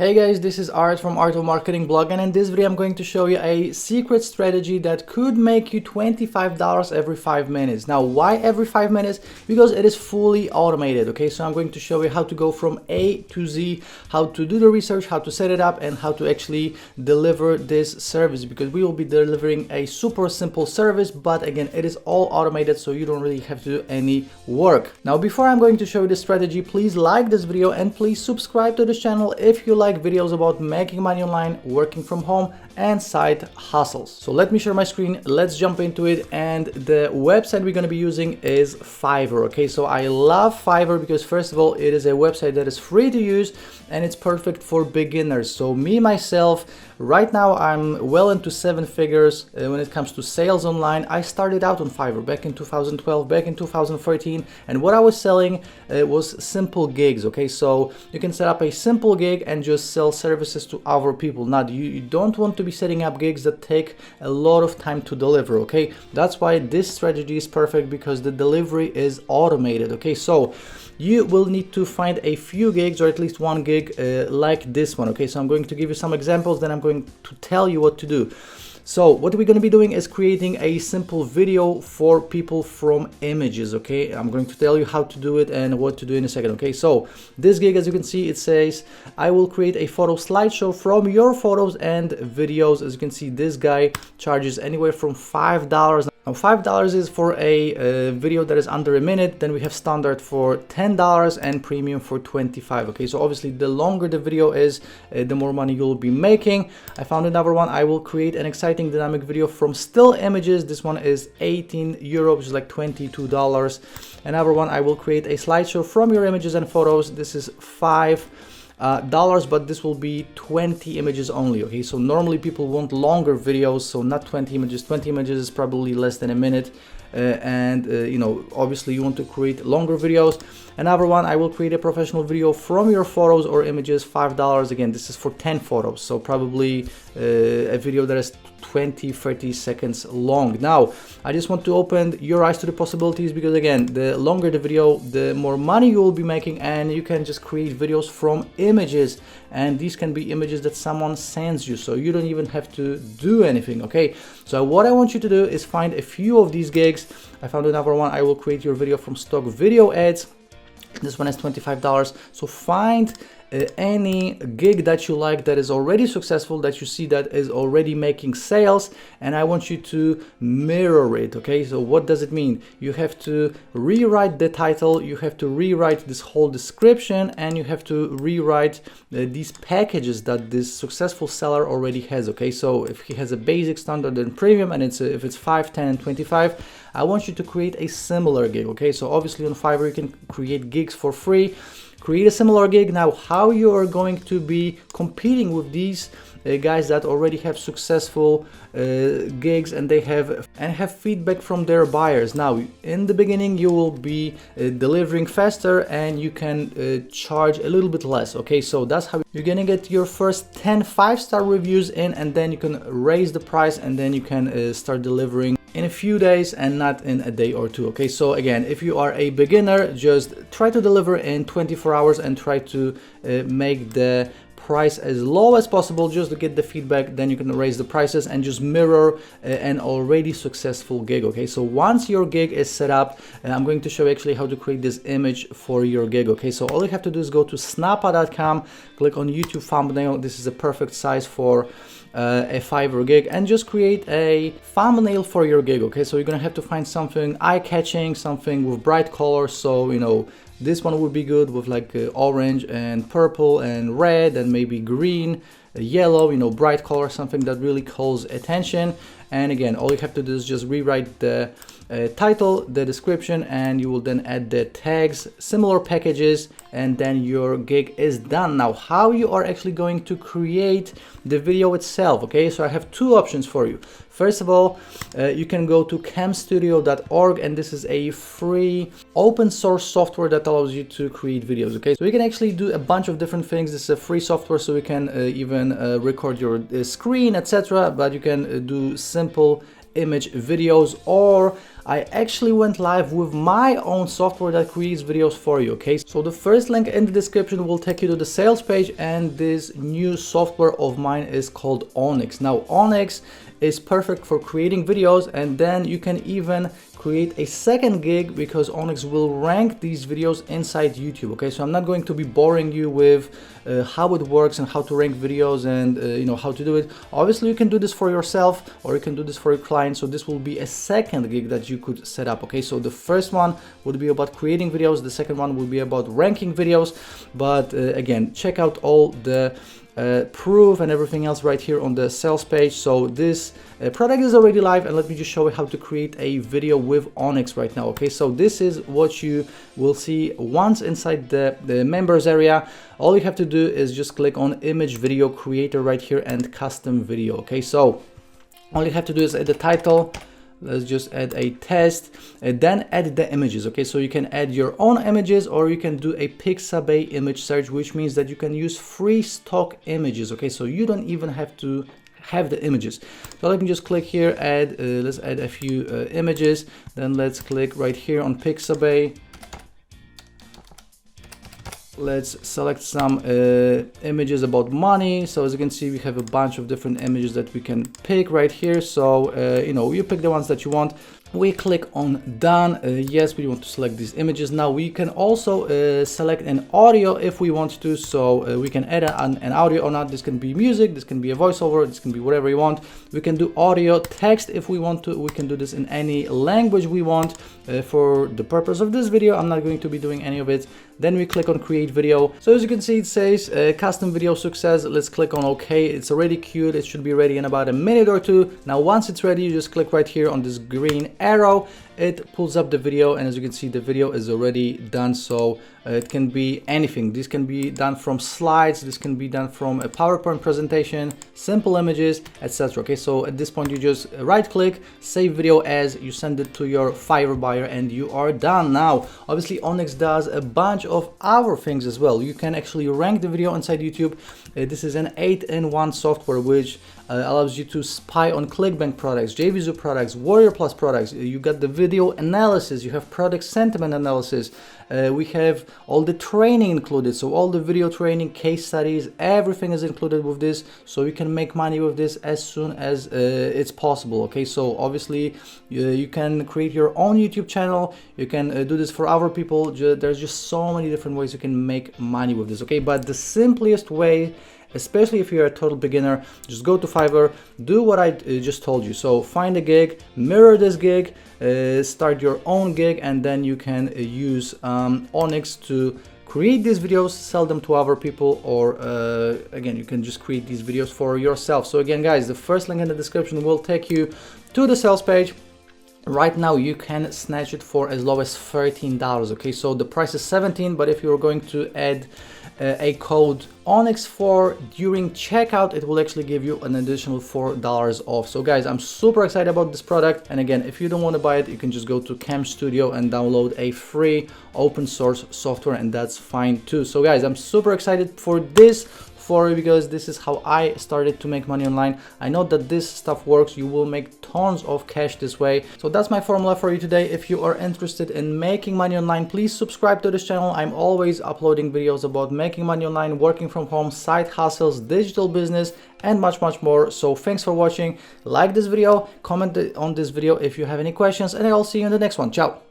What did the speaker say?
Hey guys, this is Art from Art of Marketing blog, and in this video I'm going to show you a secret strategy that could make you $25 every 5 minutes. Now, why every 5 minutes? Because it is fully automated, okay? So I'm going to show you how to go from A to Z, how to do the research, how to set it up, and how to actually deliver this service, because we will be delivering a super simple service, but again, it is all automated, so you don't really have to do any work. Now, before I'm going to show you the strategy, please like this video and please subscribe to this channel if you like videos about making money online, working from home, and side hustles. So let me share my screen, let's jump into it. And the website we're going to be using is Fiverr. Okay, so I love Fiverr because first of all, it is a website that is free to use and it's perfect for beginners. So me myself, right now I'm well into 7 figures when it comes to sales online. I started out on Fiverr back in 2012, back in 2013, and what I was selling was simple gigs. Okay, so you can set up a simple gig and just sell services to other people. Now you don't want to be setting up gigs that take a lot of time to deliver. Okay, that's why this strategy is perfect, because the delivery is automated. Okay, so you will need to find a few gigs, or at least one gig like this one. Okay, so I'm going to give you some examples, then I'm going to tell you what to do. So what we're going to be doing is creating a simple video for people from images. Okay, I'm going to tell you how to do it and what to do in a second. Okay, so this gig, as you can see, it says I will create a photo slideshow from your photos and videos. As you can see, this guy charges anywhere from $5. Now $5 is for a video that is under a minute. Then we have standard for $10 and premium for $25. Okay, so obviously the longer the video is, the more money you'll be making. I found another one. I will create an exciting dynamic video from still images. This one is €18, which is like $22. Another one, I will create a slideshow from your images and photos. This is $5, but this will be 20 images only. Okay, so normally people want longer videos, so not 20 images. 20 images is probably less than a minute. You know, obviously you want to create longer videos. Another one, I will create a professional video from your photos or images, $5. Again, this is for 10 photos, so probably a video that is 20-30 seconds long. Now I just want to open your eyes to the possibilities, because again, the longer the video, the more money you will be making, and you can just create videos from images, and these can be images that someone sends you, so you don't even have to do anything. Okay, so what I want you to do is find a few of these gigs. I found another one. I will create your video from stock video ads. This one is $25. So find any gig that you like, that is already successful, that you see that is already making sales, and I want you to mirror it. Okay, so what does it mean? You have to rewrite the title, you have to rewrite this whole description, and you have to rewrite these packages that this successful seller already has. Okay, so if he has a basic, standard, and premium, and if it's 5, 10, and 25, I want you to create a similar gig. Okay, so obviously on Fiverr you can create gigs for free. Create a similar gig. Now, how you are going to be competing with these guys that already have successful gigs, and they have feedback from their buyers. Now, in the beginning, you will be delivering faster, and you can charge a little bit less. Okay, so that's how you're gonna get your first 10 5-star reviews in, and then you can raise the price, and then you can start delivering in a few days and not in a day or two. Okay, so again, if you are a beginner, just try to deliver in 24 hours and try to make the price as low as possible just to get the feedback. Then you can raise the prices and just mirror an already successful gig. Okay, so once your gig is set up, I'm going to show you actually how to create this image for your gig. Okay, so all you have to do is go to snappa.com, click on YouTube thumbnail. This is a perfect size for a Fiverr gig, and just create a thumbnail for your gig. Okay, so you're gonna have to find something eye-catching, something with bright colors. So you know, this one would be good with like orange and purple and red and maybe green, yellow, you know, bright color, something that really calls attention. And again, all you have to do is just rewrite the title, the description, and you will then add the tags, similar packages, and then your gig is done. Now, how you are actually going to create the video itself. Okay, so I have two options for you. First of all, you can go to camstudio.org, and this is a free open source software that allows you to create videos. Okay, so you can actually do a bunch of different things. This is a free software, so you can even record your screen, etc. But you can do simple image videos, or I actually went live with my own software that creates videos for you. Okay, so the first link in the description will take you to the sales page, and this new software of mine is called Onyx. Now Onyx is perfect for creating videos, and then you can even create a second gig because Onyx will rank these videos inside YouTube. Okay, so I'm not going to be boring you with how it works and how to rank videos and you know, how to do it. Obviously you can do this for yourself or you can do this for your client, so this will be a second gig that you could set up. Okay, so the first one would be about creating videos, the second one will be about ranking videos, but again, check out all the proof and everything else right here on the sales page. So this product is already live, and let me just show you how to create a video with Onyx right now. Okay, so this is what you will see once inside the members area. All you have to do is just click on image video creator right here and custom video. Okay, so all you have to do is add the title. Let's just add a test and then add the images. Okay, so you can add your own images or you can do a Pixabay image search, which means that you can use free stock images. Okay, so you don't even have to have the images. So let me just click here, add let's add a few images, then let's click right here on Pixabay. Let's select some images about money. So as you can see, we have a bunch of different images that we can pick right here. So you know, you pick the ones that you want. We click on done. Yes, we want to select these images. Now we can also select an audio if we want to. So we can add an audio or not. This can be music, this can be a voiceover, this can be whatever you want. We can do audio, text if we want to. We can do this in any language we want. For the purpose of this video, I'm not going to be doing any of it. Then we click on create video. So as you can see, it says custom video success. Let's click on OK. It's already queued. It should be ready in about a minute or two. Now once it's ready, you just click right here on this green arrow. It pulls up the video, and as you can see, the video is already done. So it can be anything. This can be done from slides, this can be done from a PowerPoint presentation, simple images, etc. Okay, so at this point you just right click, save video as, you send it to your Fiverr buyer, and you are done. Now obviously Onyx does a bunch of other things as well. You can actually rank the video inside YouTube. This is an 8-in-1 software which allows you to spy on ClickBank products, JVZoo products, Warrior Plus products. You got the video analysis, you have product sentiment analysis, we have all the training included, so all the video training, case studies, everything is included with this, so you can make money with this as soon as it's possible. Okay, so obviously you can create your own YouTube channel, you can do this for other people. There's just so many different ways you can make money with this. Okay, but the simplest way, especially if you're a total beginner, just go to Fiverr, do what I just told you. So find a gig, mirror this gig, start your own gig, and then you can use Onyx to create these videos, sell them to other people, or again, you can just create these videos for yourself. So again, guys, the first link in the description will take you to the sales page. Right now you can snatch it for as low as $13. Okay, so the price is $17, but if you're going to add a code Onyx4 during checkout, it will actually give you an additional $4 off. So guys, I'm super excited about this product, and again, if you don't want to buy it, you can just go to Cam Studio and download a free open source software, and that's fine too. So guys, I'm super excited for this because this is how I started to make money online. I know that this stuff works. You will make tons of cash this way. So that's my formula for you today. If you are interested in making money online, please subscribe to this channel. I'm always uploading videos about making money online, working from home, side hustles, digital business, and much more. So thanks for watching. Like this video, comment on this video if you have any questions, and I'll see you in the next one. Ciao.